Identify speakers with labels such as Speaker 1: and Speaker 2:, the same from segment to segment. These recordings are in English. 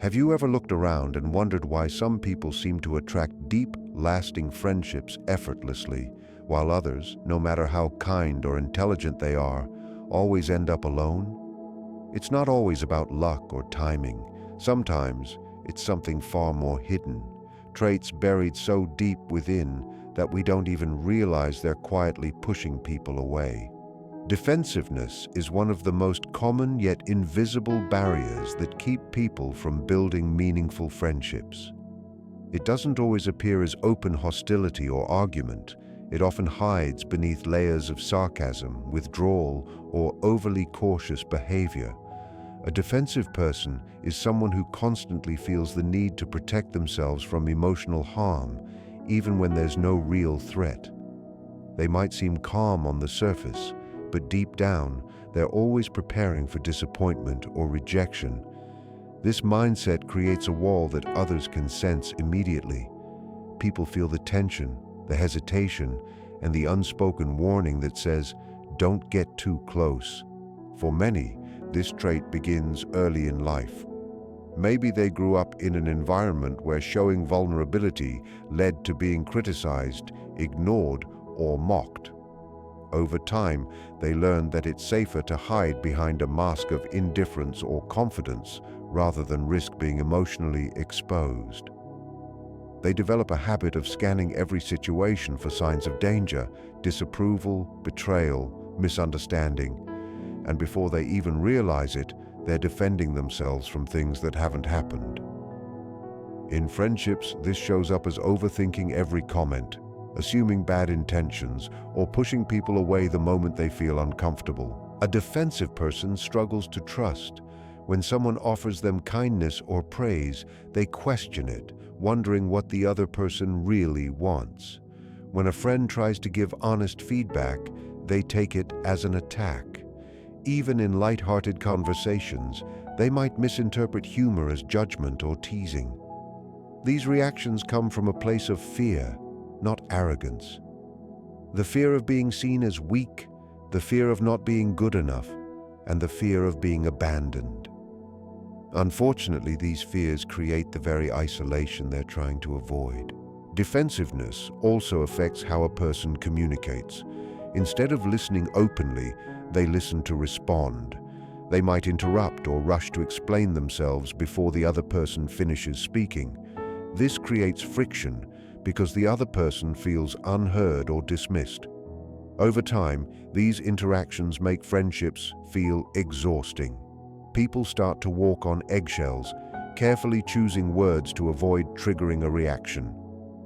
Speaker 1: Have you ever looked around and wondered why some people seem to attract deep, lasting friendships effortlessly, while others, no matter how kind or intelligent they are, always end up alone? It's not always about luck or timing. Sometimes it's something far more hidden, traits buried so deep within that we don't even realize they're quietly pushing people away. Defensiveness is one of the most common yet invisible barriers that keep people from building meaningful friendships. It doesn't always appear as open hostility or argument. It often hides beneath layers of sarcasm, withdrawal, or overly cautious behavior. A defensive person is someone who constantly feels the need to protect themselves from emotional harm, even when there's no real threat. They might seem calm on the surface, but deep down, they're always preparing for disappointment or rejection. This mindset creates a wall that others can sense immediately. People feel the tension, the hesitation, and the unspoken warning that says, "Don't get too close." For many, this trait begins early in life. Maybe they grew up in an environment where showing vulnerability led to being criticized, ignored, or mocked. Over time, they learn that it's safer to hide behind a mask of indifference or confidence rather than risk being emotionally exposed. They develop a habit of scanning every situation for signs of danger, disapproval, betrayal, misunderstanding, and before they even realize it, they're defending themselves from things that haven't happened. In friendships, this shows up as overthinking every comment, assuming bad intentions, or pushing people away the moment they feel uncomfortable. A defensive person struggles to trust. When someone offers them kindness or praise, they question it, wondering what the other person really wants. When a friend tries to give honest feedback, they take it as an attack. Even in light-hearted conversations, they might misinterpret humor as judgment or teasing. These reactions come from a place of fear, not arrogance. The fear of being seen as weak, the fear of not being good enough, and the fear of being abandoned. Unfortunately, these fears create the very isolation they're trying to avoid. Defensiveness also affects how a person communicates. Instead of listening openly, they listen to respond. They might interrupt or rush to explain themselves before the other person finishes speaking. This creates friction because the other person feels unheard or dismissed. Over time, these interactions make friendships feel exhausting. People start to walk on eggshells, carefully choosing words to avoid triggering a reaction.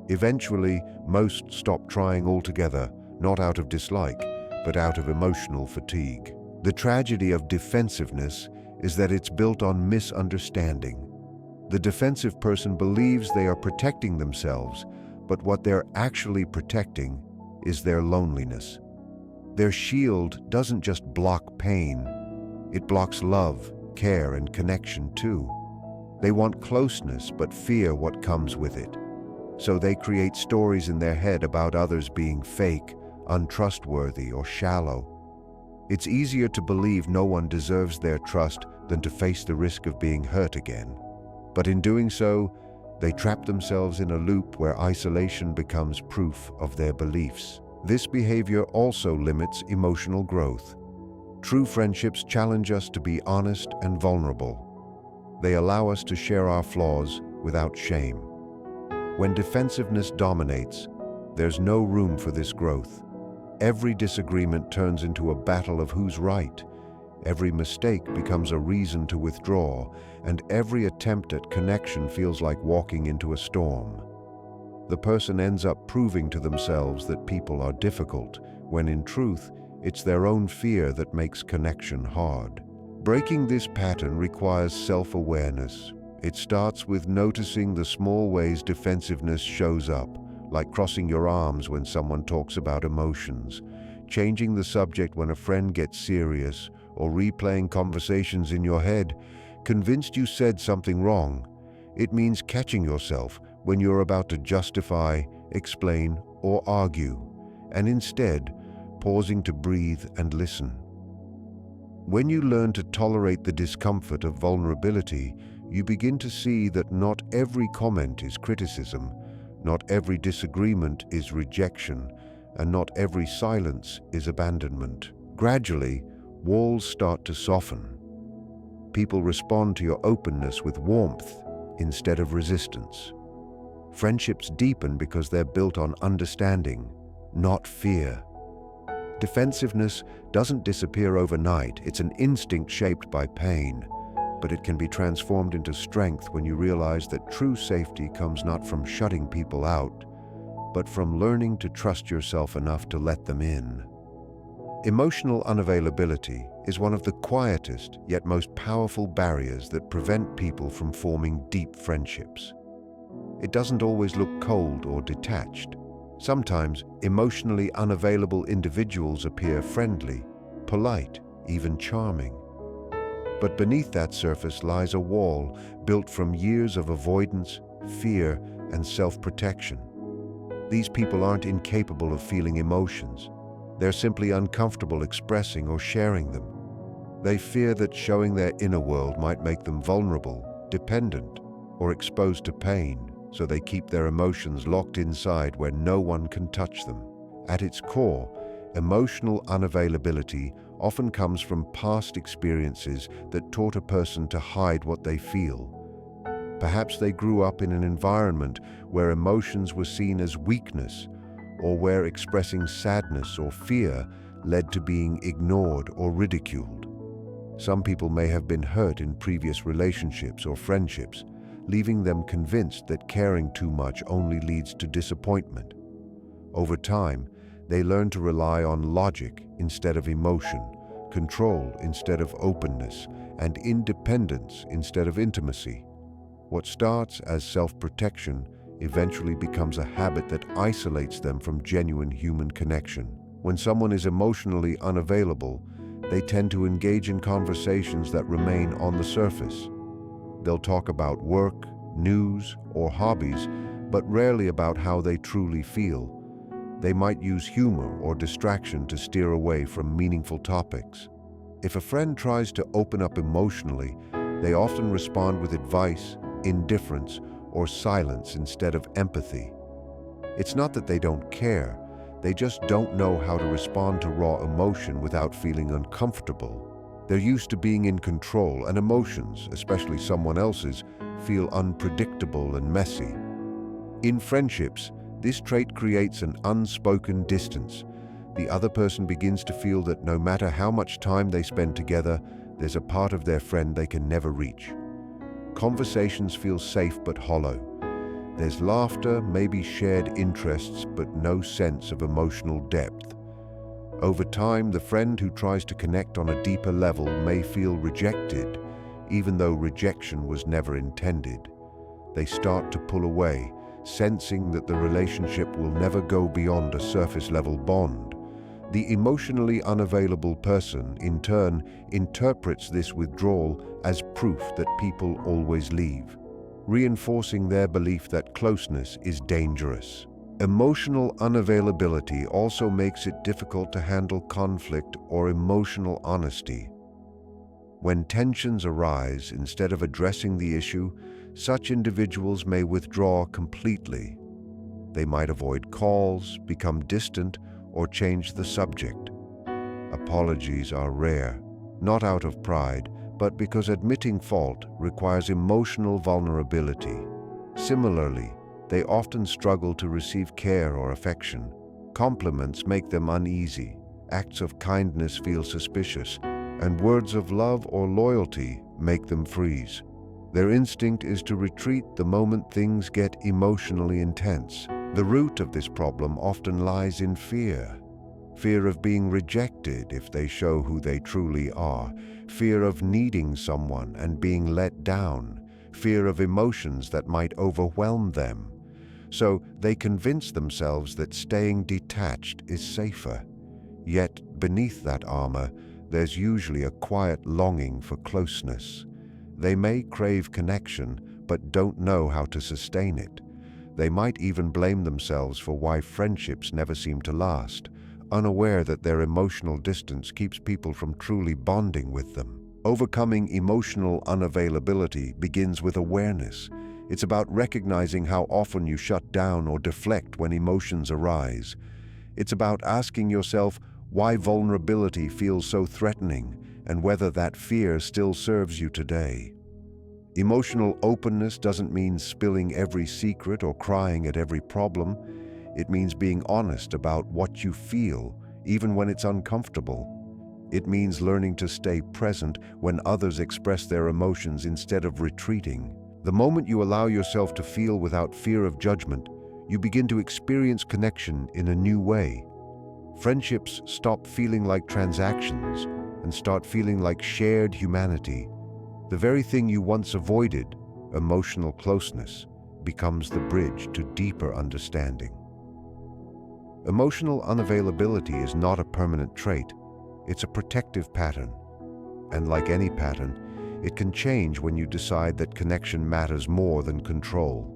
Speaker 1: Eventually, most stop trying altogether, not out of dislike, but out of emotional fatigue. The tragedy of defensiveness is that it's built on misunderstanding. The defensive person believes they are protecting themselves, but what they're actually protecting is their loneliness. Their shield doesn't just block pain, it blocks love, care, and connection too. They want closeness but fear what comes with it. So they create stories in their head about others being fake, untrustworthy, or shallow. It's easier to believe no one deserves their trust than to face the risk of being hurt again. But in doing so, they trap themselves in a loop where isolation becomes proof of their beliefs. This behavior also limits emotional growth. True friendships challenge us to be honest and vulnerable. They allow us to share our flaws without shame. When defensiveness dominates, there's no room for this growth. Every disagreement turns into a battle of who's right. Every mistake becomes a reason to withdraw, and every attempt at connection feels like walking into a storm. The person ends up proving to themselves that people are difficult, when in truth, it's their own fear that makes connection hard. Breaking this pattern requires self-awareness. It starts with noticing the small ways defensiveness shows up, like crossing your arms when someone talks about emotions, changing the subject when a friend gets serious, or replaying conversations in your head, convinced you said something wrong. It means catching yourself when you're about to justify, explain, or argue, and instead pausing to breathe and listen. When you learn to tolerate the discomfort of vulnerability, you begin to see that not every comment is criticism, not every disagreement is rejection, and not every silence is abandonment. Gradually, walls start to soften. People respond to your openness with warmth instead of resistance. Friendships deepen because they're built on understanding, not fear. Defensiveness doesn't disappear overnight. It's an instinct shaped by pain, but it can be transformed into strength when you realize that true safety comes not from shutting people out, but from learning to trust yourself enough to let them in. Emotional unavailability is one of the quietest yet most powerful barriers that prevent people from forming deep friendships. It doesn't always look cold or detached. Sometimes emotionally unavailable individuals appear friendly, polite, even charming. But beneath that surface lies a wall built from years of avoidance, fear, and self-protection. These people aren't incapable of feeling emotions. They're simply uncomfortable expressing or sharing them. They fear that showing their inner world might make them vulnerable, dependent, or exposed to pain, so they keep their emotions locked inside where no one can touch them. At its core, emotional unavailability often comes from past experiences that taught a person to hide what they feel. Perhaps they grew up in an environment where emotions were seen as weakness, or where expressing sadness or fear led to being ignored or ridiculed. Some people may have been hurt in previous relationships or friendships, leaving them convinced that caring too much only leads to disappointment. Over time, they learn to rely on logic instead of emotion, control instead of openness, and independence instead of intimacy. What starts as self-protection eventually becomes a habit that isolates them from genuine human connection. When someone is emotionally unavailable, they tend to engage in conversations that remain on the surface. They'll talk about work, news, or hobbies, but rarely about how they truly feel. They might use humor or distraction to steer away from meaningful topics. If a friend tries to open up emotionally, they often respond with advice, indifference, or silence instead of empathy. It's not that they don't care, they just don't know how to respond to raw emotion without feeling uncomfortable. They're used to being in control, and emotions, especially someone else's, feel unpredictable and messy. In friendships, this trait creates an unspoken distance. The other person begins to feel that no matter how much time they spend together, there's a part of their friend they can never reach. Conversations feel safe but hollow. There's laughter, maybe shared interests, but no sense of emotional depth. Over time, the friend who tries to connect on a deeper level may feel rejected, even though rejection was never intended. They start to pull away, sensing that the relationship will never go beyond a surface-level bond. The emotionally unavailable person, in turn, interprets this withdrawal as proof that people always leave, reinforcing their belief that closeness is dangerous. Emotional unavailability also makes it difficult to handle conflict or emotional honesty. When tensions arise, instead of addressing the issue, such individuals may withdraw completely. They might avoid calls, become distant, or change the subject. Apologies are rare, not out of pride, but because admitting fault requires emotional vulnerability. Similarly, they often struggle to receive care or affection. Compliments make them uneasy, acts of kindness feel suspicious, and words of love or loyalty make them freeze. Their instinct is to retreat the moment things get emotionally intense. The root of this problem often lies in fear. Fear of being rejected if they show who they truly are, fear of needing someone and being let down, fear of emotions that might overwhelm them. So they convince themselves that staying detached is safer. Yet beneath that armor, there's usually a quiet longing for closeness. They may crave connection, but don't know how to sustain it. They might even blame themselves for why friendships never seem to last, unaware that their emotional distance keeps people from truly bonding with them. Overcoming emotional unavailability begins with awareness. It's about recognizing how often you shut down or deflect when emotions arise. It's about asking yourself why vulnerability feels so threatening and whether that fear still serves you today. Emotional openness doesn't mean spilling every secret or crying at every problem. It means being honest about what you feel, even when it's uncomfortable. It means learning to stay present when others express their emotions instead of retreating. The moment you allow yourself to feel without fear of judgment, you begin to experience connection in a new way. Friendships stop feeling like transactions and start feeling like shared humanity. The very thing you once avoided, emotional closeness, becomes the bridge to deeper understanding. Emotional unavailability is not a permanent trait. It's a protective pattern. And like any pattern, it can change when you decide that connection matters more than control.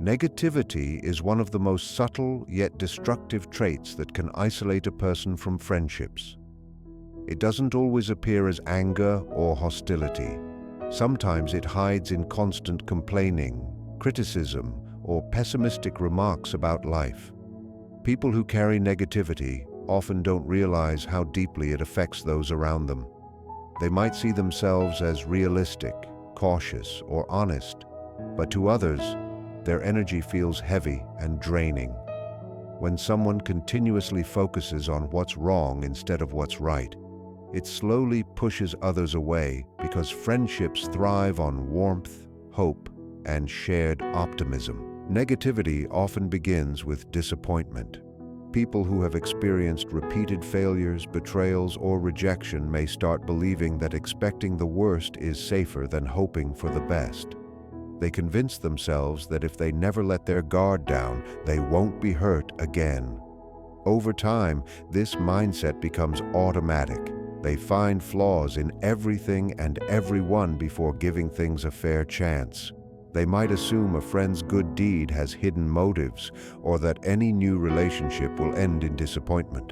Speaker 1: Negativity is one of the most subtle yet destructive traits that can isolate a person from friendships. It doesn't always appear as anger or hostility. Sometimes it hides in constant complaining, criticism, or pessimistic remarks about life. People who carry negativity often don't realize how deeply it affects those around them. They might see themselves as realistic, cautious, or honest, but to others, their energy feels heavy and draining. When someone continuously focuses on what's wrong instead of what's right, it slowly pushes others away because friendships thrive on warmth, hope, and shared optimism. Negativity often begins with disappointment. People who have experienced repeated failures, betrayals, or rejection may start believing that expecting the worst is safer than hoping for the best. They convince themselves that if they never let their guard down, they won't be hurt again. Over time, this mindset becomes automatic. They find flaws in everything and everyone before giving things a fair chance. They might assume a friend's good deed has hidden motives, or that any new relationship will end in disappointment.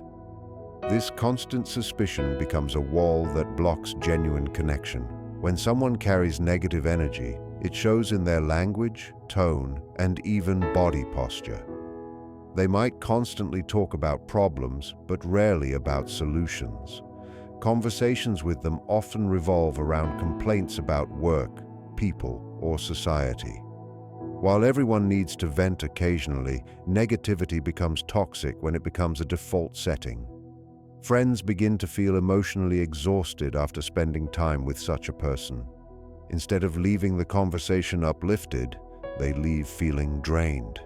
Speaker 1: This constant suspicion becomes a wall that blocks genuine connection. When someone carries negative energy, it shows in their language, tone, and even body posture. They might constantly talk about problems, but rarely about solutions. Conversations with them often revolve around complaints about work, people, or society. While everyone needs to vent occasionally, negativity becomes toxic when it becomes a default setting. Friends begin to feel emotionally exhausted after spending time with such a person. Instead of leaving the conversation uplifted, they leave feeling drained.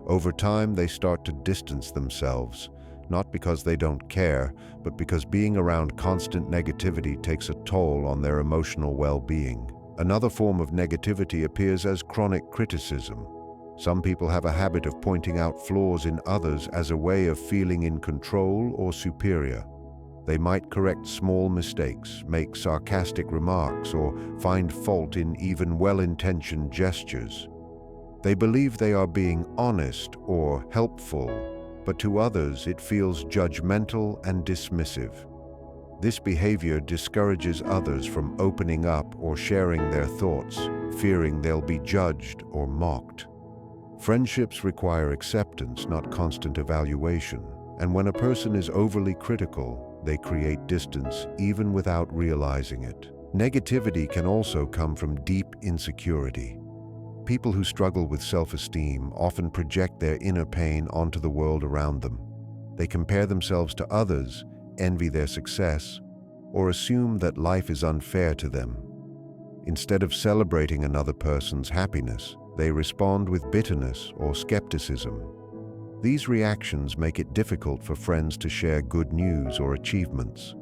Speaker 1: Over time, they start to distance themselves, not because they don't care, but because being around constant negativity takes a toll on their emotional well-being. Another form of negativity appears as chronic criticism. Some people have a habit of pointing out flaws in others as a way of feeling in control or superior. They might correct small mistakes, make sarcastic remarks, or find fault in even well-intentioned gestures. They believe they are being honest or helpful, but to others it feels judgmental and dismissive. This behavior discourages others from opening up or sharing their thoughts, fearing they'll be judged or mocked. Friendships require acceptance, not constant evaluation, and when a person is overly critical, they create distance even without realizing it. Negativity can also come from deep insecurity. People who struggle with self-esteem often project their inner pain onto the world around them. They compare themselves to others, envy their success, or assume that life is unfair to them. Instead of celebrating another person's happiness, they respond with bitterness or skepticism. These reactions make it difficult for friends to share good news or achievements.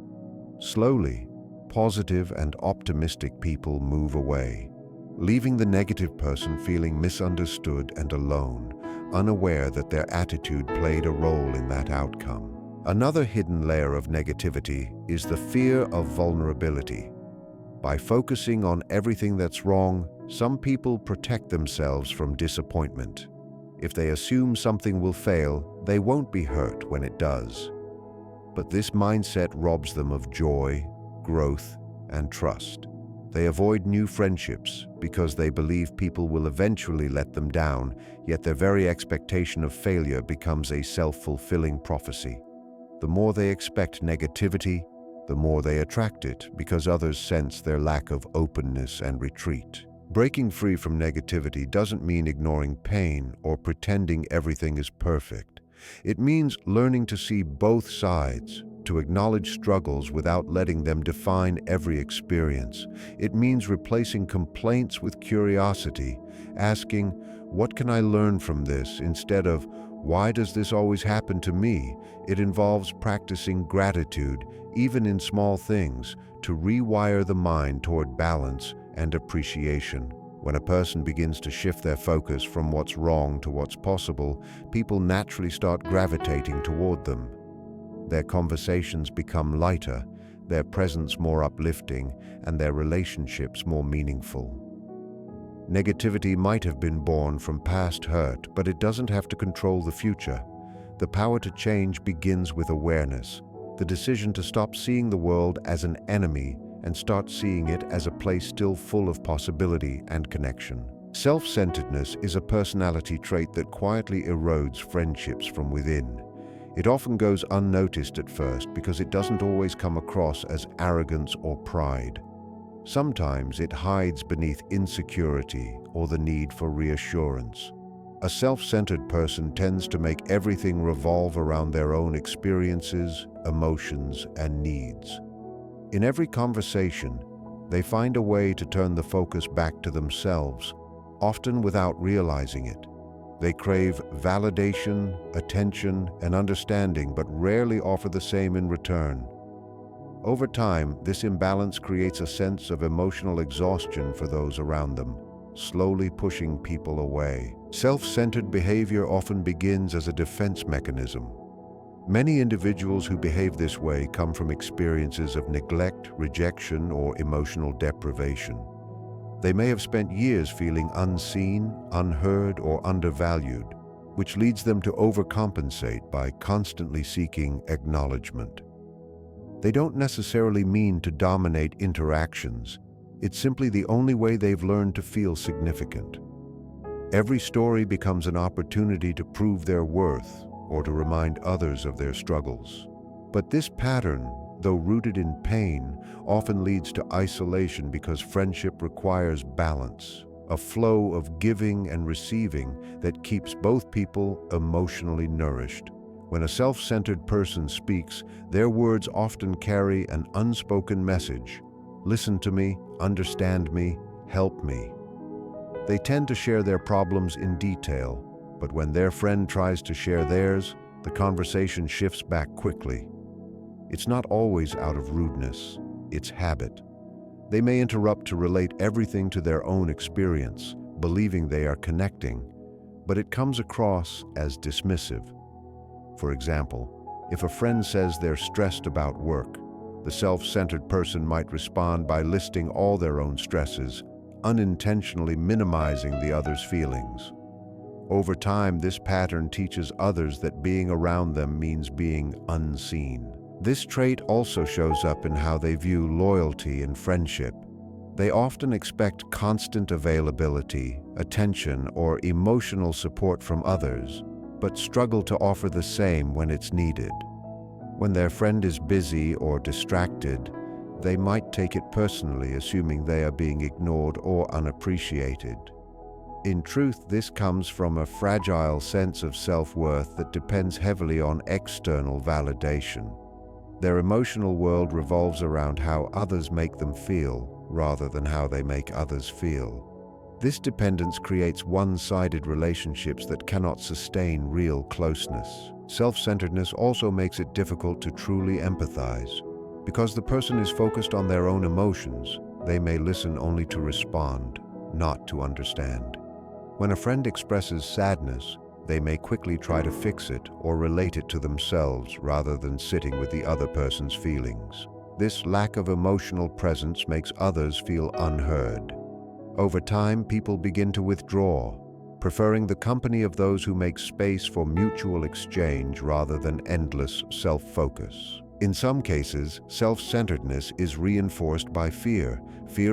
Speaker 1: Slowly, positive and optimistic people move away, leaving the negative person feeling misunderstood and alone, unaware that their attitude played a role in that outcome. Another hidden layer of negativity is the fear of vulnerability. By focusing on everything that's wrong, some people protect themselves from disappointment. If they assume something will fail, they won't be hurt when it does. But this mindset robs them of joy, growth, and trust. They avoid new friendships because they believe people will eventually let them down, yet their very expectation of failure becomes a self-fulfilling prophecy. The more they expect negativity, the more they attract it because others sense their lack of openness and retreat. Breaking free from negativity doesn't mean ignoring pain or pretending everything is perfect. It means learning to see both sides, to acknowledge struggles without letting them define every experience. It means replacing complaints with curiosity, asking, "What can I learn from this?" instead of, "Why does this always happen to me?" It involves practicing gratitude, even in small things, to rewire the mind toward balance and appreciation. When a person begins to shift their focus from what's wrong to what's possible, people naturally start gravitating toward them. Their conversations become lighter, their presence more uplifting, and their relationships more meaningful. Negativity might have been born from past hurt, but it doesn't have to control the future. The power to change begins with awareness, the decision to stop seeing the world as an enemy and start seeing it as a place still full of possibility and connection. Self-centeredness is a personality trait that quietly erodes friendships from within. It often goes unnoticed at first because it doesn't always come across as arrogance or pride. Sometimes it hides beneath insecurity or the need for reassurance. A self-centered person tends to make everything revolve around their own experiences, emotions, and needs. In every conversation, they find a way to turn the focus back to themselves, often without realizing it. They crave validation, attention, and understanding, but rarely offer the same in return. Over time, this imbalance creates a sense of emotional exhaustion for those around them, slowly pushing people away. Self-centered behavior often begins as a defense mechanism. Many individuals who behave this way come from experiences of neglect, rejection, or emotional deprivation. They may have spent years feeling unseen, unheard, or undervalued, which leads them to overcompensate by constantly seeking acknowledgement. They don't necessarily mean to dominate interactions. It's simply the only way they've learned to feel significant. Every story becomes an opportunity to prove their worth or to remind others of their struggles. But this pattern, though rooted in pain, often leads to isolation because friendship requires balance, a flow of giving and receiving that keeps both people emotionally nourished. When a self-centered person speaks, their words often carry an unspoken message. Listen to me, understand me, help me. They tend to share their problems in detail, but when their friend tries to share theirs, the conversation shifts back quickly. It's not always out of rudeness, it's habit. They may interrupt to relate everything to their own experience, believing they are connecting, but it comes across as dismissive. For example, if a friend says they're stressed about work, the self-centered person might respond by listing all their own stresses, unintentionally minimizing the other's feelings. Over time, this pattern teaches others that being around them means being unseen. This trait also shows up in how they view loyalty and friendship. They often expect constant availability, attention, or emotional support from others, but struggle to offer the same when it's needed. When their friend is busy or distracted, they might take it personally, assuming they are being ignored or unappreciated. In truth, this comes from a fragile sense of self-worth that depends heavily on external validation. Their emotional world revolves around how others make them feel, rather than how they make others feel. This dependence creates one-sided relationships that cannot sustain real closeness. Self-centeredness also makes it difficult to truly empathize. Because the person is focused on their own emotions, they may listen only to respond, not to understand. When a friend expresses sadness, they may quickly try to fix it or relate it to themselves rather than sitting with the other person's feelings. This lack of emotional presence makes others feel unheard. Over time, people begin to withdraw, preferring the company of those who make space for mutual exchange rather than endless self-focus. In some cases, self-centeredness is reinforced by fear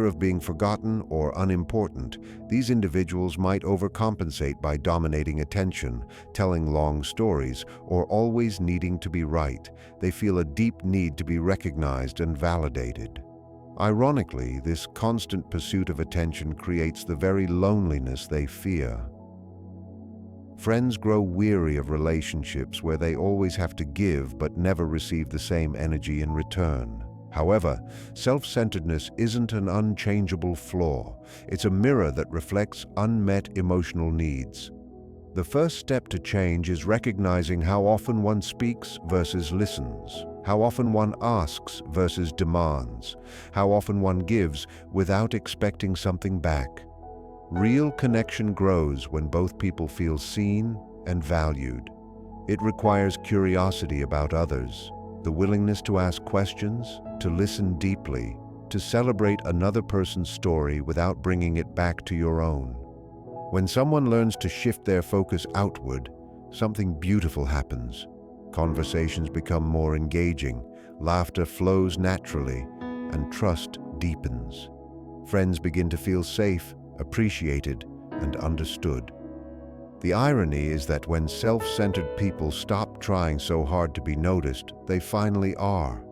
Speaker 1: of being forgotten or unimportant. These individuals might overcompensate by dominating attention, telling long stories, or always needing to be right. They feel a deep need to be recognized and validated. Ironically, this constant pursuit of attention creates the very loneliness they fear. Friends grow weary of relationships where they always have to give but never receive the same energy in return. However, self-centeredness isn't an unchangeable flaw. It's a mirror that reflects unmet emotional needs. The first step to change is recognizing how often one speaks versus listens, how often one asks versus demands, how often one gives without expecting something back. Real connection grows when both people feel seen and valued. It requires curiosity about others, the willingness to ask questions, to listen deeply, to celebrate another person's story without bringing it back to your own. When someone learns to shift their focus outward, something beautiful happens. Conversations become more engaging, laughter flows naturally, and trust deepens. Friends begin to feel safe, appreciated, and understood. The irony is that when self-centered people stop trying so hard to be noticed, they finally are,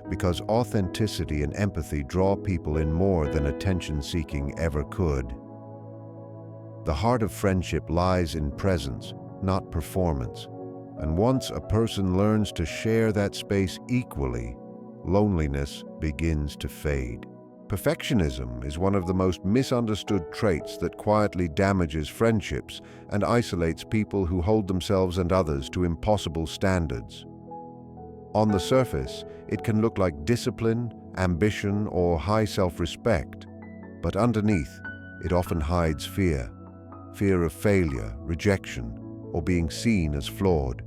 Speaker 1: because authenticity and empathy draw people in more than attention-seeking ever could. The heart of friendship lies in presence, not performance, and once a person learns to share that space equally, loneliness begins to fade. Perfectionism is one of the most misunderstood traits that quietly damages friendships and isolates people who hold themselves and others to impossible standards. On the surface, it can look like discipline, ambition, or high self-respect, but underneath, it often hides fear of failure, rejection, or being seen as flawed.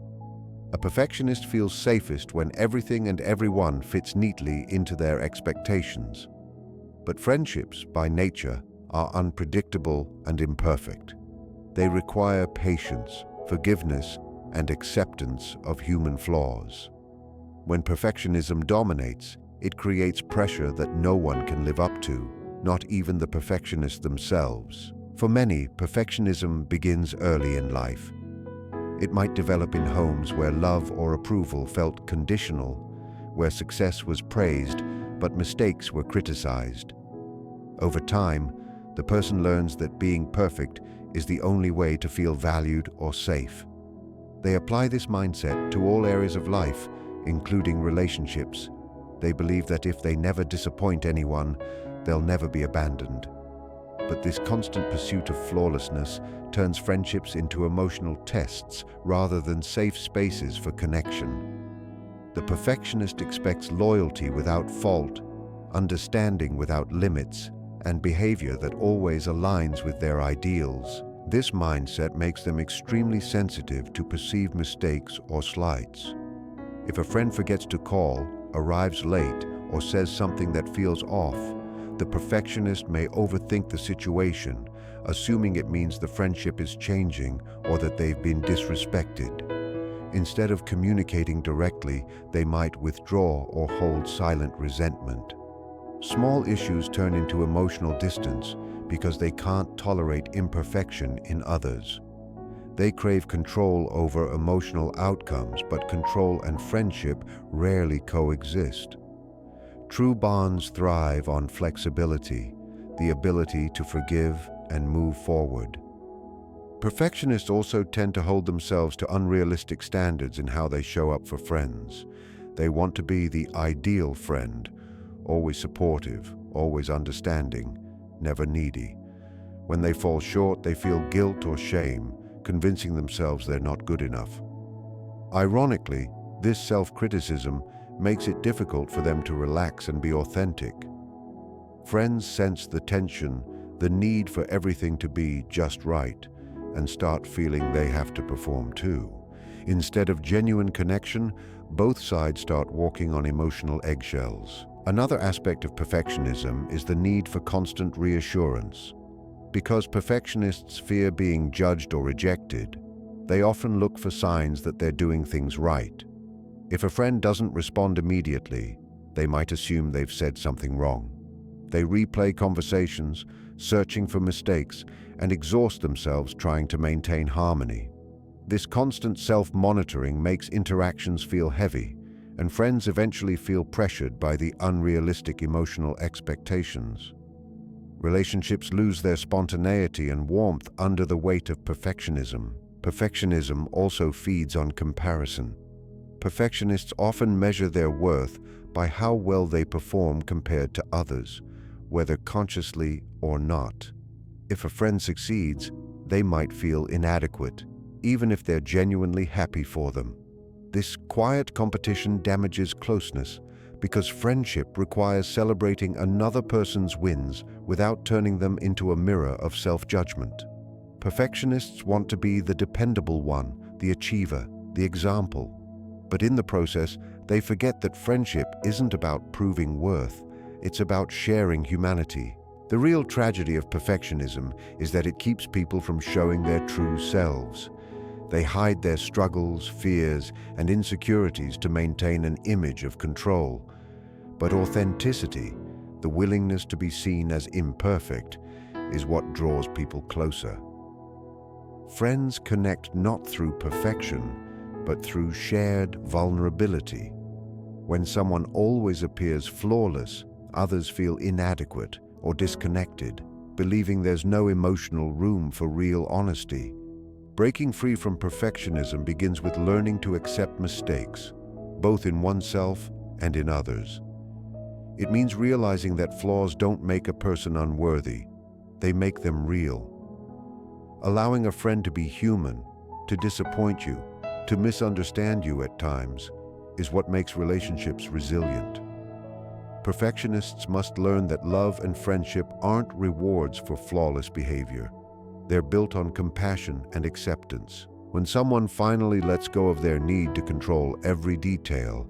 Speaker 1: A perfectionist feels safest when everything and everyone fits neatly into their expectations. But friendships, by nature, are unpredictable and imperfect. They require patience, forgiveness, and acceptance of human flaws. When perfectionism dominates, it creates pressure that no one can live up to, not even the perfectionists themselves. For many, perfectionism begins early in life. It might develop in homes where love or approval felt conditional, where success was praised, but mistakes were criticized. Over time, the person learns that being perfect is the only way to feel valued or safe. They apply this mindset to all areas of life, including relationships. They believe that if they never disappoint anyone, they'll never be abandoned. But this constant pursuit of flawlessness turns friendships into emotional tests rather than safe spaces for connection. The perfectionist expects loyalty without fault, understanding without limits, and behavior that always aligns with their ideals. This mindset makes them extremely sensitive to perceived mistakes or slights. If a friend forgets to call, arrives late, or says something that feels off, the perfectionist may overthink the situation, assuming it means the friendship is changing or that they've been disrespected. Instead of communicating directly, they might withdraw or hold silent resentment. Small issues turn into emotional distance because they can't tolerate imperfection in others. They crave control over emotional outcomes, but control and friendship rarely coexist. True bonds thrive on flexibility, the ability to forgive and move forward. Perfectionists also tend to hold themselves to unrealistic standards in how they show up for friends. They want to be the ideal friend, always supportive, always understanding, never needy. When they fall short, they feel guilt or shame, convincing themselves they're not good enough. Ironically, this self-criticism makes it difficult for them to relax and be authentic. Friends sense the tension, the need for everything to be just right, and start feeling they have to perform too. Instead of genuine connection, both sides start walking on emotional eggshells. Another aspect of perfectionism is the need for constant reassurance. Because perfectionists fear being judged or rejected, they often look for signs that they're doing things right. If a friend doesn't respond immediately, they might assume they've said something wrong. They replay conversations, searching for mistakes, and exhaust themselves trying to maintain harmony. This constant self-monitoring makes interactions feel heavy, and friends eventually feel pressured by the unrealistic emotional expectations. Relationships lose their spontaneity and warmth under the weight of perfectionism. Perfectionism also feeds on comparison. Perfectionists often measure their worth by how well they perform compared to others, whether consciously or not. If a friend succeeds, they might feel inadequate, even if they're genuinely happy for them. This quiet competition damages closeness because friendship requires celebrating another person's wins without turning them into a mirror of self-judgment. Perfectionists want to be the dependable one, the achiever, the example. But in the process, they forget that friendship isn't about proving worth, it's about sharing humanity. The real tragedy of perfectionism is that it keeps people from showing their true selves. They hide their struggles, fears, and insecurities to maintain an image of control. But authenticity, the willingness to be seen as imperfect, is what draws people closer. Friends connect not through perfection, but through shared vulnerability. When someone always appears flawless, others feel inadequate or disconnected, believing there's no emotional room for real honesty. Breaking free from perfectionism begins with learning to accept mistakes, both in oneself and in others. It means realizing that flaws don't make a person unworthy, they make them real. Allowing a friend to be human, to disappoint you, to misunderstand you at times, is what makes relationships resilient. Perfectionists must learn that love and friendship aren't rewards for flawless behavior. They're built on compassion and acceptance. When someone finally lets go of their need to control every detail,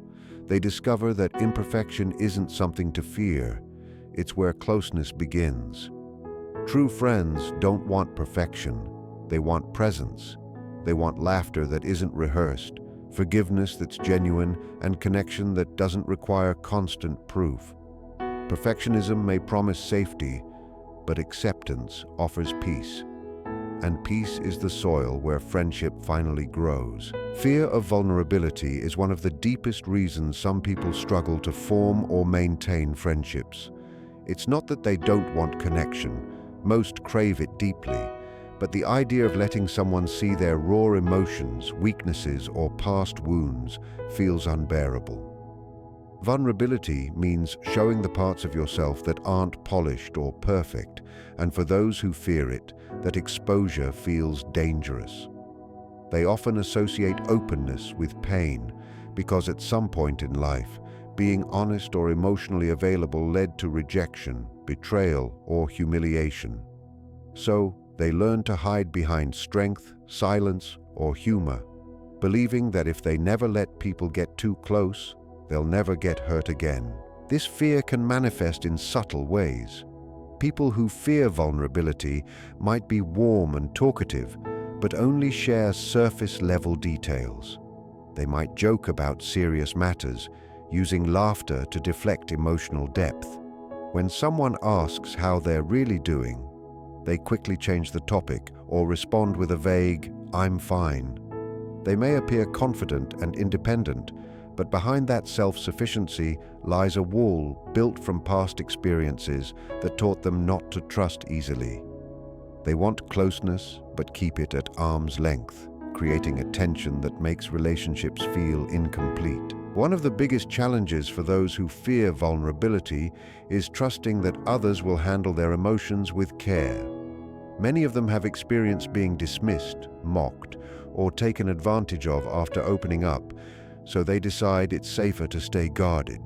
Speaker 1: they discover that imperfection isn't something to fear. It's where closeness begins. True friends don't want perfection. They want presence. They want laughter that isn't rehearsed, forgiveness that's genuine, and connection that doesn't require constant proof. Perfectionism may promise safety, but acceptance offers peace. And peace is the soil where friendship finally grows. Fear of vulnerability is one of the deepest reasons some people struggle to form or maintain friendships. It's not that they don't want connection. Most crave it deeply. But the idea of letting someone see their raw emotions, weaknesses, or past wounds feels unbearable. Vulnerability means showing the parts of yourself that aren't polished or perfect, and for those who fear it, that exposure feels dangerous. They often associate openness with pain, because at some point in life, being honest or emotionally available led to rejection, betrayal, or humiliation. So, they learn to hide behind strength, silence, or humor, believing that if they never let people get too close, they'll never get hurt again. This fear can manifest in subtle ways. People who fear vulnerability might be warm and talkative, but only share surface-level details. They might joke about serious matters, using laughter to deflect emotional depth. When someone asks how they're really doing, they quickly change the topic or respond with a vague, "I'm fine." They may appear confident and independent, but behind that self-sufficiency lies a wall built from past experiences that taught them not to trust easily. They want closeness, but keep it at arm's length, creating a tension that makes relationships feel incomplete. One of the biggest challenges for those who fear vulnerability is trusting that others will handle their emotions with care. Many of them have experienced being dismissed, mocked, or taken advantage of after opening up, so they decide it's safer to stay guarded.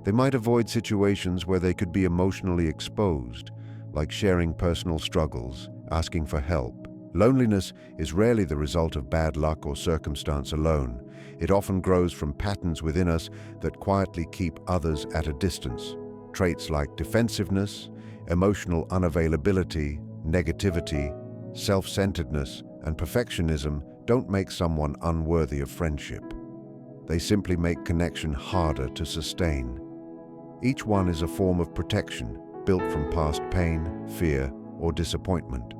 Speaker 1: They might avoid situations where they could be emotionally exposed, like sharing personal struggles, asking for help. Loneliness is rarely the result of bad luck or circumstance alone. It often grows from patterns within us that quietly keep others at a distance. Traits like defensiveness, emotional unavailability, negativity, self-centeredness, and perfectionism don't make someone unworthy of friendship. They simply make connection harder to sustain. Each one is a form of protection, built from past pain, fear, or disappointment.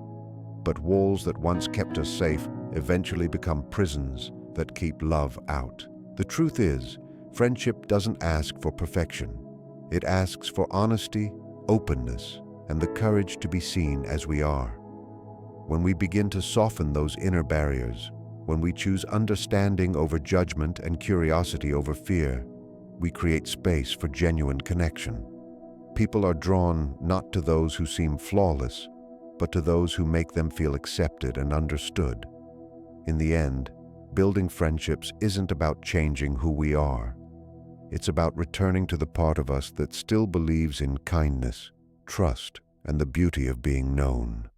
Speaker 1: But walls that once kept us safe eventually become prisons that keep love out. The truth is, friendship doesn't ask for perfection. It asks for honesty, openness, and the courage to be seen as we are. When we begin to soften those inner barriers, when we choose understanding over judgment and curiosity over fear, we create space for genuine connection. People are drawn not to those who seem flawless, but to those who make them feel accepted and understood. In the end, building friendships isn't about changing who we are. It's about returning to the part of us that still believes in kindness, trust, and the beauty of being known.